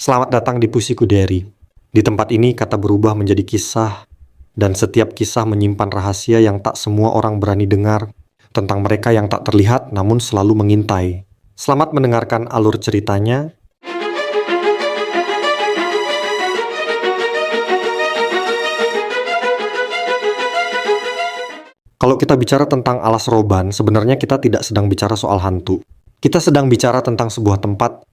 Selamat datang di Pusiku Diary. Di tempat ini kata berubah menjadi kisah, dan setiap kisah menyimpan rahasia yang tak semua orang berani dengar, tentang mereka yang tak terlihat namun selalu mengintai. Selamat mendengarkan alur ceritanya. Kalau kita bicara tentang Alas Roban, sebenarnya kita tidak sedang bicara soal hantu. Kita sedang bicara tentang sebuah tempat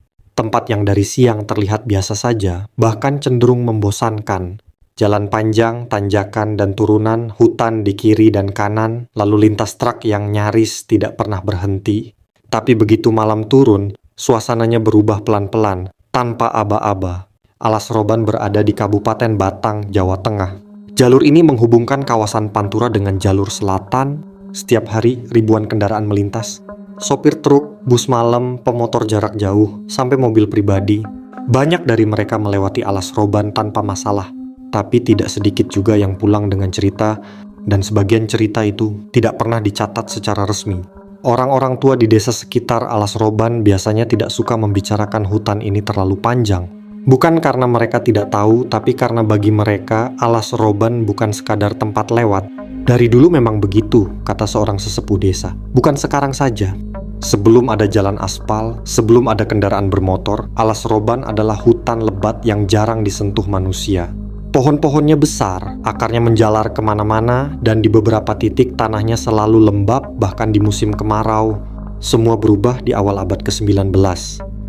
yang dari siang terlihat biasa saja, bahkan cenderung membosankan. Jalan panjang, tanjakan, dan turunan, hutan di kiri dan kanan, lalu lintas truk yang nyaris tidak pernah berhenti. Tapi begitu malam turun, suasananya berubah pelan-pelan, tanpa aba-aba. Alas Roban berada di Kabupaten Batang, Jawa Tengah. Jalur ini menghubungkan kawasan Pantura dengan jalur selatan. Setiap hari ribuan kendaraan melintas. Sopir truk, bus malam, pemotor jarak jauh, sampai mobil pribadi. Banyak dari mereka melewati Alas Roban tanpa masalah. Tapi tidak sedikit juga yang pulang dengan cerita, dan sebagian cerita itu tidak pernah dicatat secara resmi. Orang-orang tua di desa sekitar Alas Roban biasanya tidak suka membicarakan hutan ini terlalu panjang. Bukan karena mereka tidak tahu, tapi karena bagi mereka Alas Roban bukan sekadar tempat lewat. Dari dulu memang begitu, kata seorang sesepuh desa. Bukan sekarang saja. Sebelum ada jalan aspal, sebelum ada kendaraan bermotor, Alas Roban adalah hutan lebat yang jarang disentuh manusia. Pohon-pohonnya besar, akarnya menjalar kemana-mana, dan di beberapa titik tanahnya selalu lembab, bahkan di musim kemarau. Semua berubah di awal abad ke-19.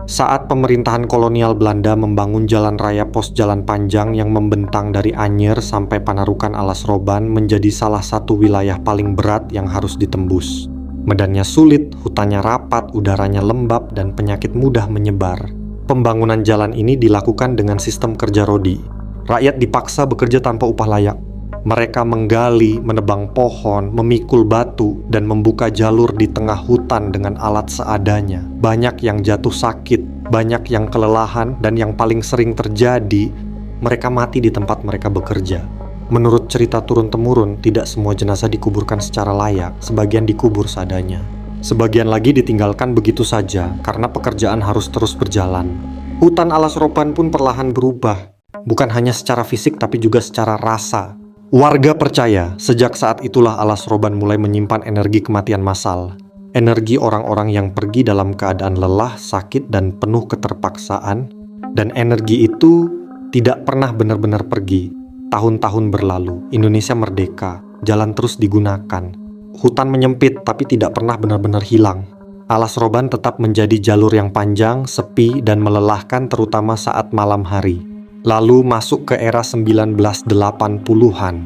Saat pemerintahan kolonial Belanda membangun jalan raya pos jalan panjang yang membentang dari Anyer sampai Panarukan, Alas Roban menjadi salah satu wilayah paling berat yang harus ditembus. Medannya sulit, hutannya rapat, udaranya lembab, dan penyakit mudah menyebar. Pembangunan jalan ini dilakukan dengan sistem kerja rodi. Rakyat dipaksa bekerja tanpa upah layak. Mereka menggali, menebang pohon, memikul batu, dan membuka jalur di tengah hutan dengan alat seadanya. Banyak yang jatuh sakit, banyak yang kelelahan, dan yang paling sering terjadi, mereka mati di tempat mereka bekerja. Menurut cerita turun-temurun, tidak semua jenazah dikuburkan secara layak, sebagian dikubur seadanya. Sebagian lagi ditinggalkan begitu saja, karena pekerjaan harus terus berjalan. Hutan Alas Roban pun perlahan berubah, bukan hanya secara fisik tapi juga secara rasa. Warga percaya, sejak saat itulah Alas Roban mulai menyimpan energi kematian massal. Energi orang-orang yang pergi dalam keadaan lelah, sakit, dan penuh keterpaksaan. Dan energi itu tidak pernah benar-benar pergi. Tahun-tahun berlalu, Indonesia merdeka, jalan terus digunakan. Hutan menyempit tapi tidak pernah benar-benar hilang. Alas Roban tetap menjadi jalur yang panjang, sepi, dan melelahkan terutama saat malam hari. Lalu masuk ke era 1980-an.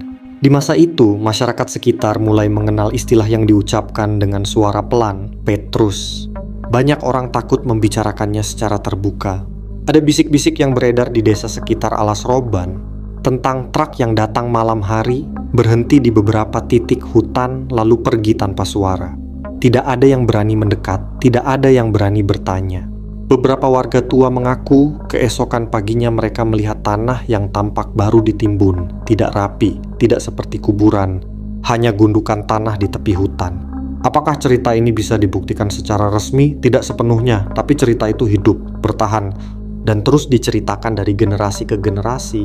Di masa itu, masyarakat sekitar mulai mengenal istilah yang diucapkan dengan suara pelan, Petrus. Banyak orang takut membicarakannya secara terbuka. Ada bisik-bisik yang beredar di desa sekitar Alas Roban tentang truk yang datang malam hari, berhenti di beberapa titik hutan, lalu pergi tanpa suara. Tidak ada yang berani mendekat, tidak ada yang berani bertanya. Beberapa warga tua mengaku keesokan paginya mereka melihat tanah yang tampak baru ditimbun, tidak rapi, tidak seperti kuburan, hanya gundukan tanah di tepi hutan. Apakah cerita ini bisa dibuktikan secara resmi? Tidak sepenuhnya, tapi cerita itu hidup, bertahan, dan terus diceritakan dari generasi ke generasi.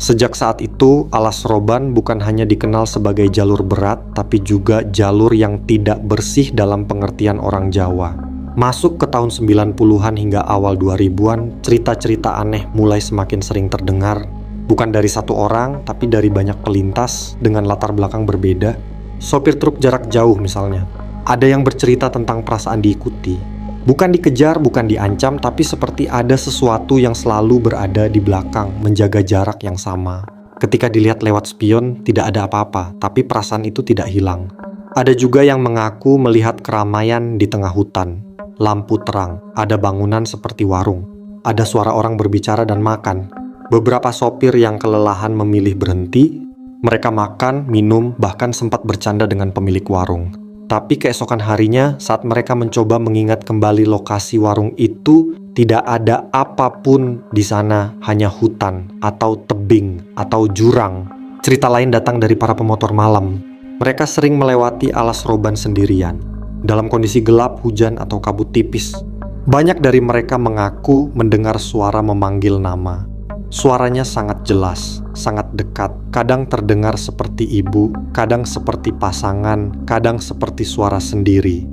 Sejak saat itu, Alas Roban bukan hanya dikenal sebagai jalur berat, tapi juga jalur yang tidak bersih dalam pengertian orang Jawa. Masuk ke tahun 90-an hingga awal 2000-an, cerita-cerita aneh mulai semakin sering terdengar. Bukan dari satu orang, tapi dari banyak pelintas dengan latar belakang berbeda. Sopir truk jarak jauh misalnya. Ada yang bercerita tentang perasaan diikuti. Bukan dikejar, bukan diancam, tapi seperti ada sesuatu yang selalu berada di belakang, menjaga jarak yang sama. Ketika dilihat lewat spion, tidak ada apa-apa, tapi perasaan itu tidak hilang. Ada juga yang mengaku melihat keramaian di tengah hutan. Lampu terang, ada bangunan seperti warung, ada suara orang berbicara dan makan. Beberapa sopir yang kelelahan memilih berhenti. Mereka makan, minum, bahkan sempat bercanda dengan pemilik warung. Tapi keesokan harinya, saat mereka mencoba mengingat kembali lokasi warung itu, tidak ada apapun di sana, hanya hutan, atau tebing, atau jurang. Cerita lain datang dari para pemotor malam. Mereka sering melewati Alas Roban sendirian. Dalam kondisi gelap, hujan, atau kabut tipis. Banyak dari mereka mengaku mendengar suara memanggil nama. Suaranya sangat jelas, sangat dekat, kadang terdengar seperti ibu, kadang seperti pasangan, kadang seperti suara sendiri.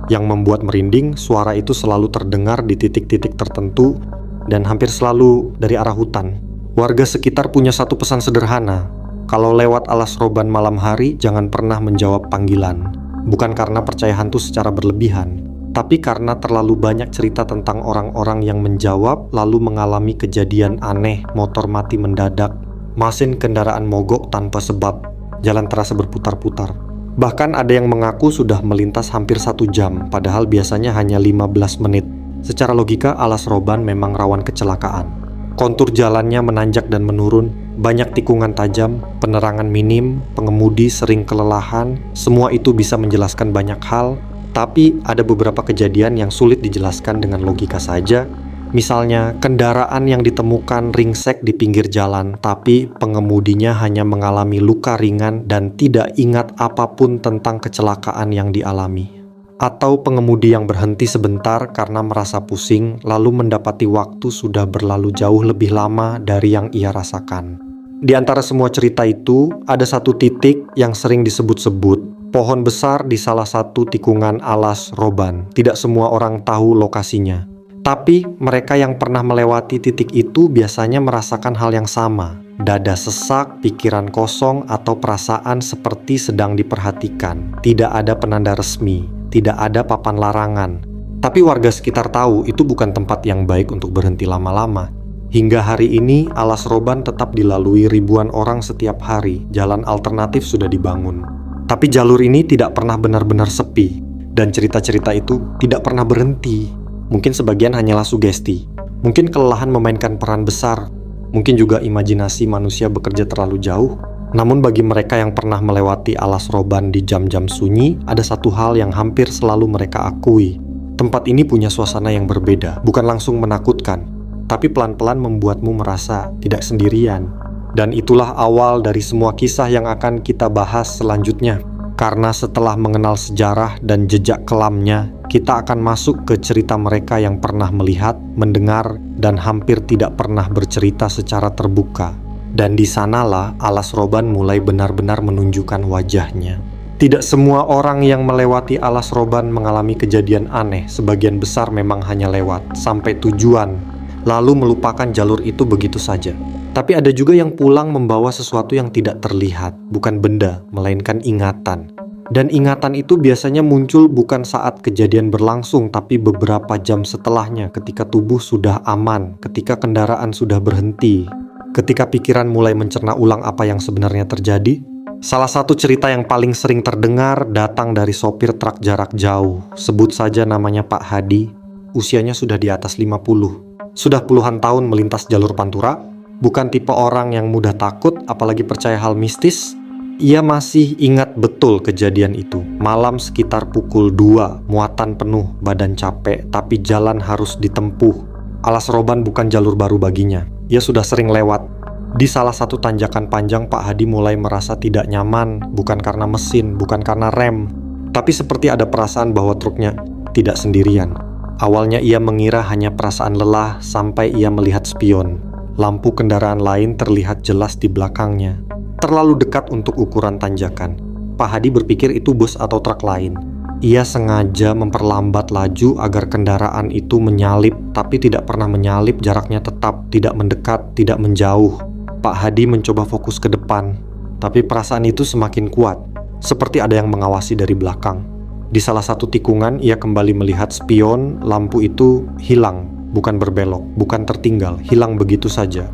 Yang membuat merinding, suara itu selalu terdengar di titik-titik tertentu dan hampir selalu dari arah hutan. Warga sekitar punya satu pesan sederhana. Kalau lewat alas roban malam hari, jangan pernah menjawab panggilan. Bukan karena percaya hantu secara berlebihan, tapi karena terlalu banyak cerita tentang orang-orang yang menjawab lalu mengalami kejadian aneh, motor mati mendadak, mesin kendaraan mogok tanpa sebab, jalan terasa berputar-putar. Bahkan ada yang mengaku sudah melintas hampir 1 jam, padahal biasanya hanya 15 menit. Secara logika, alas roban memang rawan kecelakaan. Kontur jalannya menanjak dan menurun, banyak tikungan tajam, penerangan minim, pengemudi sering kelelahan. Semua itu bisa menjelaskan banyak hal, tapi ada beberapa kejadian yang sulit dijelaskan dengan logika saja. Misalnya, kendaraan yang ditemukan ringsek di pinggir jalan, tapi pengemudinya hanya mengalami luka ringan dan tidak ingat apapun tentang kecelakaan yang dialami. Atau pengemudi yang berhenti sebentar karena merasa pusing, lalu mendapati waktu sudah berlalu jauh lebih lama dari yang ia rasakan. Di antara semua cerita itu, ada satu titik yang sering disebut-sebut, pohon besar di salah satu tikungan alas roban. Tidak semua orang tahu lokasinya. Tapi mereka yang pernah melewati titik itu biasanya merasakan hal yang sama. Dada sesak, pikiran kosong, atau perasaan seperti sedang diperhatikan. Tidak ada penanda resmi, tidak ada papan larangan. Tapi warga sekitar tahu itu bukan tempat yang baik untuk berhenti lama-lama. Hingga hari ini, alas roban tetap dilalui ribuan orang setiap hari. Jalan alternatif sudah dibangun. Tapi jalur ini tidak pernah benar-benar sepi. Dan cerita-cerita itu tidak pernah berhenti. Mungkin sebagian hanyalah sugesti. Mungkin kelelahan memainkan peran besar. Mungkin juga imajinasi manusia bekerja terlalu jauh. Namun bagi mereka yang pernah melewati alas roban di jam-jam sunyi, ada satu hal yang hampir selalu mereka akui. Tempat ini punya suasana yang berbeda, bukan langsung menakutkan, tapi pelan-pelan membuatmu merasa tidak sendirian. Dan itulah awal dari semua kisah yang akan kita bahas selanjutnya. Karena setelah mengenal sejarah dan jejak kelamnya, kita akan masuk ke cerita mereka yang pernah melihat, mendengar, dan hampir tidak pernah bercerita secara terbuka. Dan di sanalah alas roban mulai benar-benar menunjukkan wajahnya. Tidak semua orang yang melewati alas roban mengalami kejadian aneh. Sebagian besar memang hanya lewat sampai tujuan, lalu melupakan jalur itu begitu saja. Tapi ada juga yang pulang membawa sesuatu yang tidak terlihat, bukan benda, melainkan ingatan. Dan ingatan itu biasanya muncul bukan saat kejadian berlangsung, tapi beberapa jam setelahnya, ketika tubuh sudah aman, ketika kendaraan sudah berhenti, ketika pikiran mulai mencerna ulang apa yang sebenarnya terjadi. Salah satu cerita yang paling sering terdengar datang dari sopir truk jarak jauh. Sebut saja namanya Pak Hadi. Usianya sudah di atas 50. Sudah puluhan tahun melintas jalur Pantura. Bukan tipe orang yang mudah takut, apalagi percaya hal mistis. Ia masih ingat betul kejadian itu. Malam sekitar pukul 2, muatan penuh, badan capek, tapi jalan harus ditempuh. Alas roban bukan jalur baru baginya. Ia sudah sering lewat. Di salah satu tanjakan panjang, Pak Hadi mulai merasa tidak nyaman, bukan karena mesin, bukan karena rem, tapi seperti ada perasaan bahwa truknya tidak sendirian. Awalnya ia mengira hanya perasaan lelah sampai ia melihat spion. Lampu kendaraan lain terlihat jelas di belakangnya, terlalu dekat untuk ukuran tanjakan. Pak Hadi berpikir itu bus atau truk lain. Ia sengaja memperlambat laju agar kendaraan itu menyalip, tapi tidak pernah menyalip. Jaraknya tetap tidak mendekat, tidak menjauh. Pak Hadi mencoba fokus ke depan, tapi perasaan itu semakin kuat, seperti ada yang mengawasi dari belakang. Di salah satu tikungan, ia kembali melihat spion. Lampu itu hilang. Bukan berbelok, bukan tertinggal, hilang begitu saja.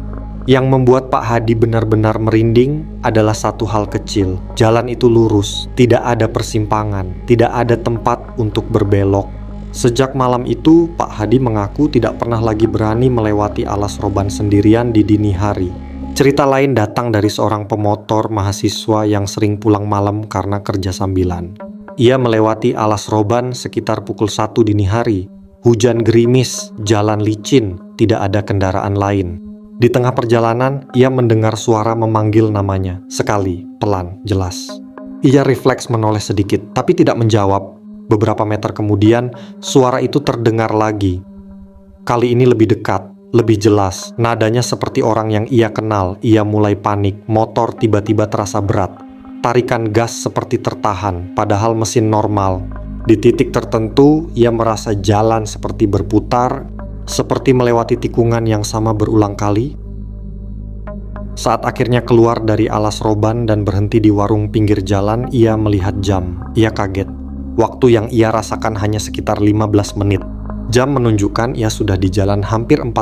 Yang membuat Pak Hadi benar-benar merinding adalah satu hal kecil. Jalan itu lurus, tidak ada persimpangan, tidak ada tempat untuk berbelok. Sejak malam itu, Pak Hadi mengaku tidak pernah lagi berani melewati alas roban sendirian di dini hari. Cerita lain datang dari seorang pemotor mahasiswa yang sering pulang malam karena kerja sambilan. Ia melewati alas roban sekitar pukul 1 dini hari. Hujan gerimis, jalan licin, tidak ada kendaraan lain. Di tengah perjalanan, ia mendengar suara memanggil namanya. Sekali, pelan, jelas. Ia refleks menoleh sedikit, tapi tidak menjawab. Beberapa meter kemudian, suara itu terdengar lagi. Kali ini lebih dekat, lebih jelas. Nadanya seperti orang yang ia kenal. Ia mulai panik. Motor tiba-tiba terasa berat. Tarikan gas seperti tertahan, padahal mesin normal. Di titik tertentu, ia merasa jalan seperti berputar, seperti melewati tikungan yang sama berulang kali. Saat akhirnya keluar dari alas roban dan berhenti di warung pinggir jalan, ia melihat jam. Ia kaget. Waktu yang ia rasakan hanya sekitar 15 menit. Jam menunjukkan ia sudah di jalan hampir 45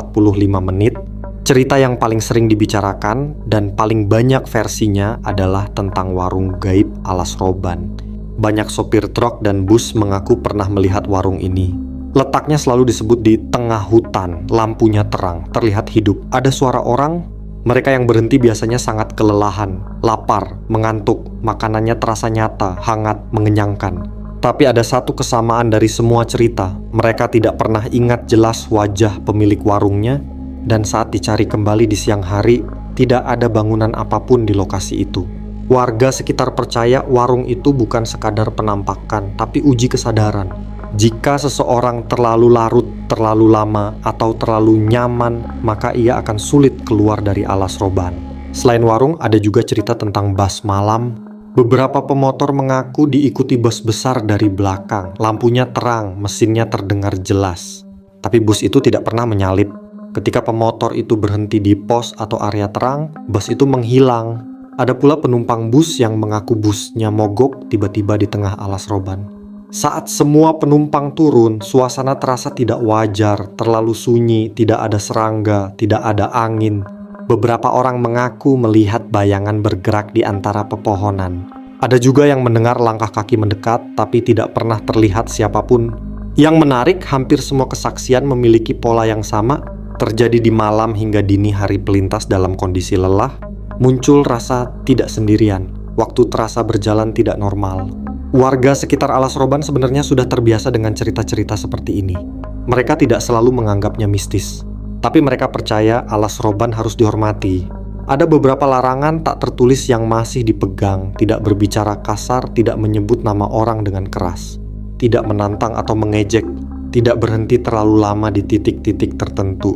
menit. Cerita yang paling sering dibicarakan dan paling banyak versinya adalah tentang warung gaib alas roban. Banyak sopir truk dan bus mengaku pernah melihat warung ini. Letaknya selalu disebut di tengah hutan, lampunya terang, terlihat hidup. Ada suara orang. Mereka yang berhenti biasanya sangat kelelahan, lapar, mengantuk, makanannya terasa nyata, hangat, mengenyangkan. Tapi ada satu kesamaan dari semua cerita, mereka tidak pernah ingat jelas wajah pemilik warungnya, dan saat dicari kembali di siang hari, tidak ada bangunan apapun di lokasi itu. Warga sekitar percaya warung itu bukan sekadar penampakan, tapi uji kesadaran. Jika seseorang terlalu larut, terlalu lama, atau terlalu nyaman, maka ia akan sulit keluar dari alas roban. Selain warung, ada juga cerita tentang bus malam. Beberapa pemotor mengaku diikuti bus besar dari belakang. Lampunya terang, mesinnya terdengar jelas. Tapi bus itu tidak pernah menyalip. Ketika pemotor itu berhenti di pos atau area terang, bus itu menghilang. Ada pula penumpang bus yang mengaku busnya mogok tiba-tiba di tengah alas roban. Saat semua penumpang turun, suasana terasa tidak wajar, terlalu sunyi, tidak ada serangga, tidak ada angin. Beberapa orang mengaku melihat bayangan bergerak di antara pepohonan. Ada juga yang mendengar langkah kaki mendekat, tapi tidak pernah terlihat siapapun. Yang menarik, hampir semua kesaksian memiliki pola yang sama, terjadi di malam hingga dini hari pelintas dalam kondisi lelah. Muncul rasa tidak sendirian, waktu terasa berjalan tidak normal. Warga sekitar alas roban sebenarnya sudah terbiasa dengan cerita-cerita seperti ini. Mereka tidak selalu menganggapnya mistis, tapi mereka percaya alas roban harus dihormati. Ada beberapa larangan tak tertulis yang masih dipegang, tidak berbicara kasar, tidak menyebut nama orang dengan keras, tidak menantang atau mengejek, tidak berhenti terlalu lama di titik-titik tertentu,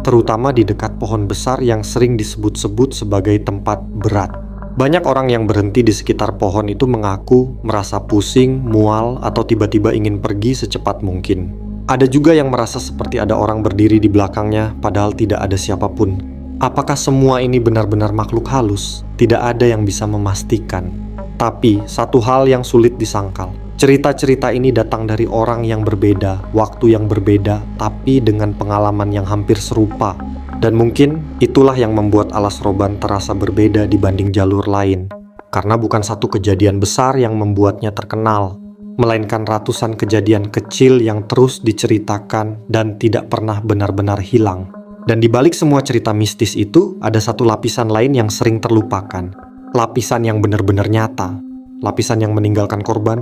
terutama di dekat pohon besar yang sering disebut-sebut sebagai tempat berat. Banyak orang yang berhenti di sekitar pohon itu mengaku merasa pusing, mual, atau tiba-tiba ingin pergi secepat mungkin. Ada juga yang merasa seperti ada orang berdiri di belakangnya, padahal tidak ada siapapun. Apakah semua ini benar-benar makhluk halus? Tidak ada yang bisa memastikan. Tapi, satu hal yang sulit disangkal. Cerita-cerita ini datang dari orang yang berbeda, waktu yang berbeda, tapi dengan pengalaman yang hampir serupa. Dan mungkin itulah yang membuat alas roban terasa berbeda dibanding jalur lain. Karena bukan satu kejadian besar yang membuatnya terkenal, melainkan ratusan kejadian kecil yang terus diceritakan dan tidak pernah benar-benar hilang. Dan di balik semua cerita mistis itu, ada satu lapisan lain yang sering terlupakan. Lapisan yang benar-benar nyata. Lapisan yang meninggalkan korban.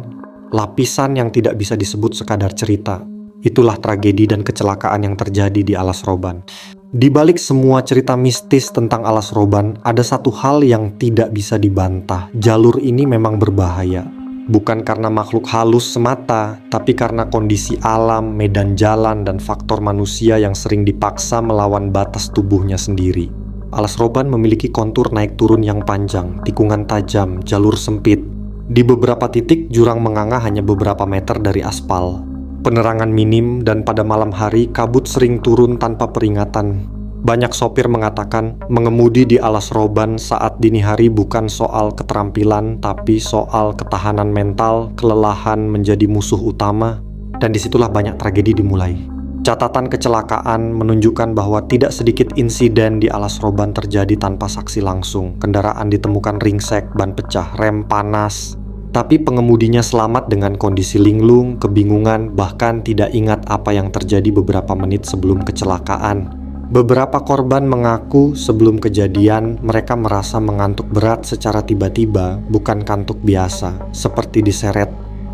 Lapisan yang tidak bisa disebut sekadar cerita. Itulah tragedi dan kecelakaan yang terjadi di alas roban. Di balik semua cerita mistis tentang alas roban, ada satu hal yang tidak bisa dibantah. Jalur ini memang berbahaya. Bukan karena makhluk halus semata, tapi karena kondisi alam, medan jalan, dan faktor manusia yang sering dipaksa melawan batas tubuhnya sendiri. Alas roban memiliki kontur naik turun yang panjang, tikungan tajam, jalur sempit. Di beberapa titik, jurang menganga hanya beberapa meter dari aspal. Penerangan minim dan pada malam hari kabut sering turun tanpa peringatan. Banyak sopir mengatakan mengemudi di alas roban saat dini hari bukan soal keterampilan tapi soal ketahanan mental, kelelahan menjadi musuh utama, dan disitulah banyak tragedi dimulai. Catatan kecelakaan menunjukkan bahwa tidak sedikit insiden di alas roban terjadi tanpa saksi langsung. Kendaraan ditemukan ringsek, ban pecah, rem panas. Tapi pengemudinya selamat dengan kondisi linglung, kebingungan, bahkan tidak ingat apa yang terjadi beberapa menit sebelum kecelakaan. Beberapa korban mengaku sebelum kejadian mereka merasa mengantuk berat secara tiba-tiba, bukan kantuk biasa, seperti diseret,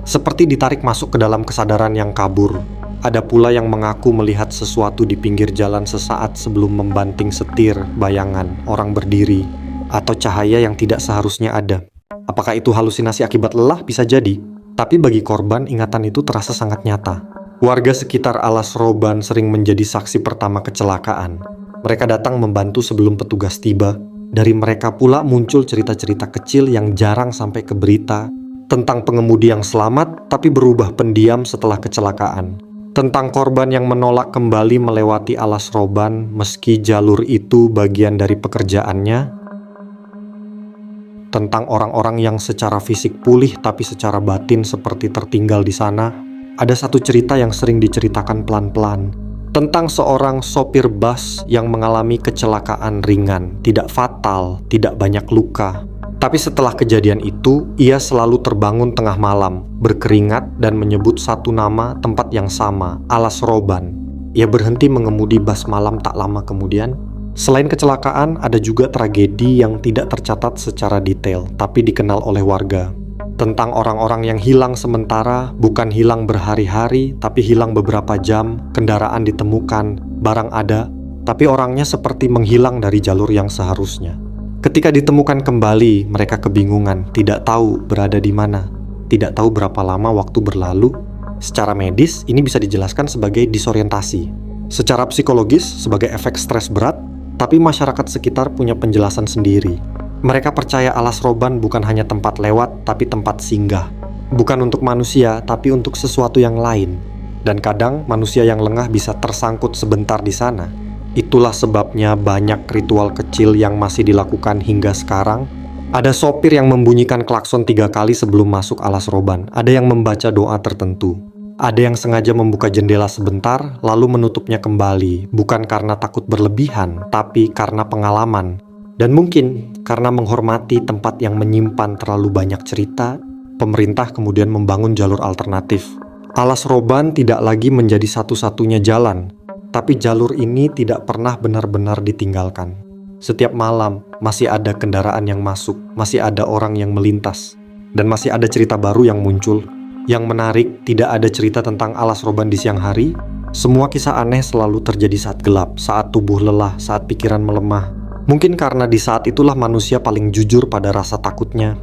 seperti ditarik masuk ke dalam kesadaran yang kabur. Ada pula yang mengaku melihat sesuatu di pinggir jalan sesaat sebelum membanting setir, bayangan, orang berdiri, atau cahaya yang tidak seharusnya ada. Apakah itu halusinasi akibat lelah? Bisa jadi. Tapi bagi korban, ingatan itu terasa sangat nyata. Warga sekitar Alas Roban sering menjadi saksi pertama kecelakaan. Mereka datang membantu sebelum petugas tiba. Dari mereka pula muncul cerita-cerita kecil yang jarang sampai ke berita, tentang pengemudi yang selamat tapi berubah pendiam setelah kecelakaan. Tentang korban yang menolak kembali melewati Alas Roban meski jalur itu bagian dari pekerjaannya. Tentang orang-orang yang secara fisik pulih tapi secara batin seperti tertinggal di sana. Ada satu cerita yang sering diceritakan pelan-pelan. Tentang seorang sopir bus yang mengalami kecelakaan ringan, tidak fatal, tidak banyak luka. Tapi setelah kejadian itu, ia selalu terbangun tengah malam, berkeringat dan menyebut satu nama tempat yang sama, Alas Roban. Ia berhenti mengemudi bus malam tak lama kemudian. Selain kecelakaan, ada juga tragedi yang tidak tercatat secara detail, tapi dikenal oleh warga. Tentang orang-orang yang hilang sementara, bukan hilang berhari-hari, tapi hilang beberapa jam, kendaraan ditemukan, barang ada, tapi orangnya seperti menghilang dari jalur yang seharusnya. Ketika ditemukan kembali, mereka kebingungan, tidak tahu berada di mana, tidak tahu berapa lama waktu berlalu. Secara medis, ini bisa dijelaskan sebagai disorientasi. Secara psikologis, sebagai efek stres berat, tapi masyarakat sekitar punya penjelasan sendiri. Mereka percaya Alas Roban bukan hanya tempat lewat, tapi tempat singgah. Bukan untuk manusia, tapi untuk sesuatu yang lain. Dan kadang manusia yang lengah bisa tersangkut sebentar di sana. Itulah sebabnya banyak ritual kecil yang masih dilakukan hingga sekarang. Ada sopir yang membunyikan klakson 3 kali sebelum masuk Alas Roban. Ada yang membaca doa tertentu. Ada yang sengaja membuka jendela sebentar, lalu menutupnya kembali, bukan karena takut berlebihan, tapi karena pengalaman. Dan mungkin karena menghormati tempat yang menyimpan terlalu banyak cerita, pemerintah kemudian membangun jalur alternatif. Alas Roban tidak lagi menjadi satu-satunya jalan, tapi jalur ini tidak pernah benar-benar ditinggalkan. Setiap malam masih ada kendaraan yang masuk, masih ada orang yang melintas, dan masih ada cerita baru yang muncul. Yang menarik, tidak ada cerita tentang Alas Roban di siang hari. Semua kisah aneh selalu terjadi saat gelap, saat tubuh lelah, saat pikiran melemah. Mungkin karena di saat itulah manusia paling jujur pada rasa takutnya.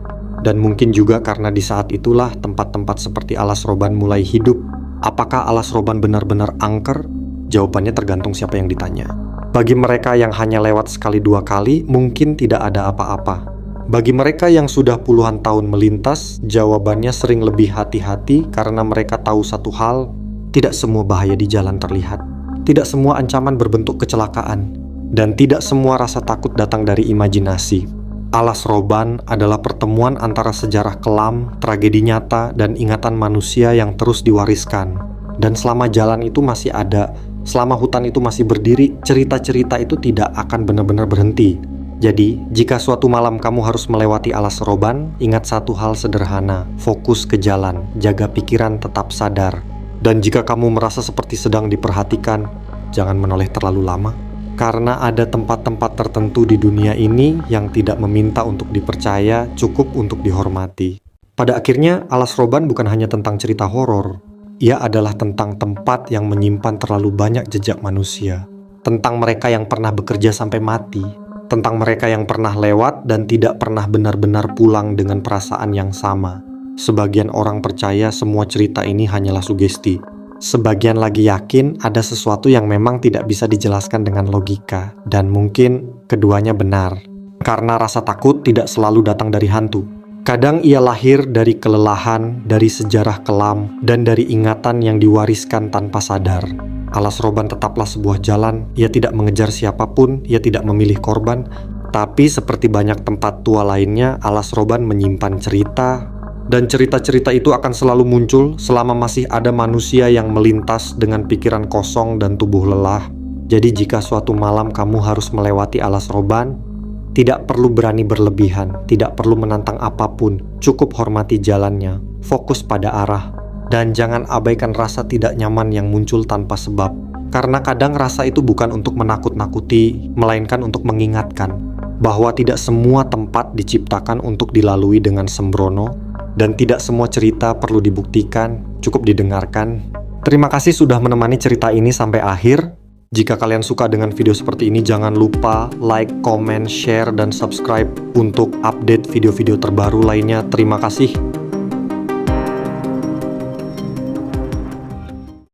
Dan mungkin juga karena di saat itulah tempat-tempat seperti Alas Roban mulai hidup. Apakah Alas Roban benar-benar angker? Jawabannya tergantung siapa yang ditanya. Bagi mereka yang hanya lewat sekali 2 kali, mungkin tidak ada apa-apa. Bagi mereka yang sudah puluhan tahun melintas, jawabannya sering lebih hati-hati karena mereka tahu satu hal, tidak semua bahaya di jalan terlihat. Tidak semua ancaman berbentuk kecelakaan. Dan tidak semua rasa takut datang dari imajinasi. Alas Roban adalah pertemuan antara sejarah kelam, tragedi nyata, dan ingatan manusia yang terus diwariskan. Dan selama jalan itu masih ada, selama hutan itu masih berdiri, cerita-cerita itu tidak akan benar-benar berhenti. Jadi, jika suatu malam kamu harus melewati Alas Roban, ingat satu hal sederhana, fokus ke jalan, jaga pikiran tetap sadar. Dan jika kamu merasa seperti sedang diperhatikan, jangan menoleh terlalu lama. Karena ada tempat-tempat tertentu di dunia ini yang tidak meminta untuk dipercaya, cukup untuk dihormati. Pada akhirnya, Alas Roban bukan hanya tentang cerita horor. Ia adalah tentang tempat yang menyimpan terlalu banyak jejak manusia. Tentang mereka yang pernah bekerja sampai mati. Tentang mereka yang pernah lewat dan tidak pernah benar-benar pulang dengan perasaan yang sama. Sebagian orang percaya semua cerita ini hanyalah sugesti. Sebagian lagi yakin ada sesuatu yang memang tidak bisa dijelaskan dengan logika. Dan mungkin keduanya benar. Karena rasa takut tidak selalu datang dari hantu. Kadang ia lahir dari kelelahan, dari sejarah kelam, dan dari ingatan yang diwariskan tanpa sadar. Alas Roban tetaplah sebuah jalan, ia tidak mengejar siapapun, ia tidak memilih korban. Tapi seperti banyak tempat tua lainnya, Alas Roban menyimpan cerita. Dan cerita-cerita itu akan selalu muncul selama masih ada manusia yang melintas dengan pikiran kosong dan tubuh lelah. Jadi jika suatu malam kamu harus melewati Alas Roban, tidak perlu berani berlebihan, tidak perlu menantang apapun, cukup hormati jalannya, fokus pada arah. Dan jangan abaikan rasa tidak nyaman yang muncul tanpa sebab. Karena kadang rasa itu bukan untuk menakut-nakuti, melainkan untuk mengingatkan bahwa tidak semua tempat diciptakan untuk dilalui dengan sembrono, dan tidak semua cerita perlu dibuktikan, cukup didengarkan. Terima kasih sudah menemani cerita ini sampai akhir. Jika kalian suka dengan video seperti ini, jangan lupa like, comment, share, dan subscribe untuk update video-video terbaru lainnya. Terima kasih.